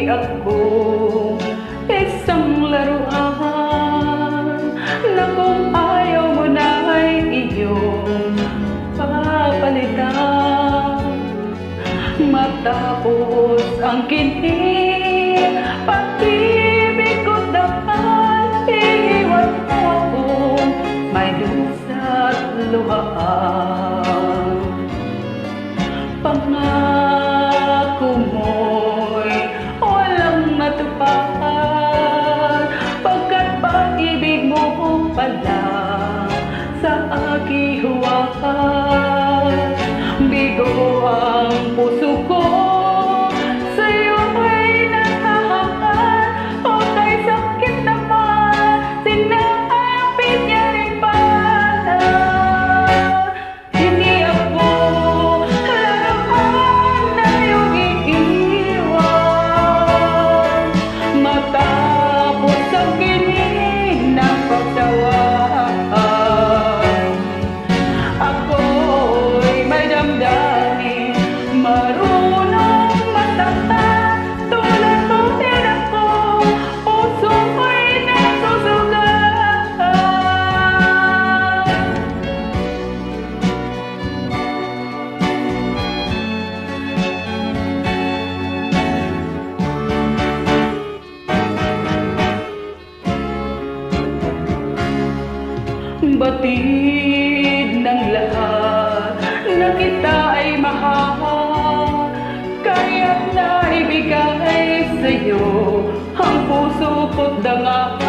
ako isang laruan na kung ayaw mo na ay iyong papalitan. Matapos ang kinig, pag-ibig ko dapat iiwan mo ako, may dusa't luhaan. Pangako mo'y walang matupad, pagkat pag-ibig mo pala sa aking huwakan. Bigo ang puso ko, sa'yo ay naghahakan, o kay sakit naman, sinapit niya rin pala. Hindi ako laruan na iyong iiwan, matapos ang kinig ng pagtawaan. Ako'y may damdamin, marunong masaktan, tulad mo din ako, puso ko'y nasusugat. Batid ng lahat na kita ay mahal, kaya't naibigay sa'yo ang puso ko't danga.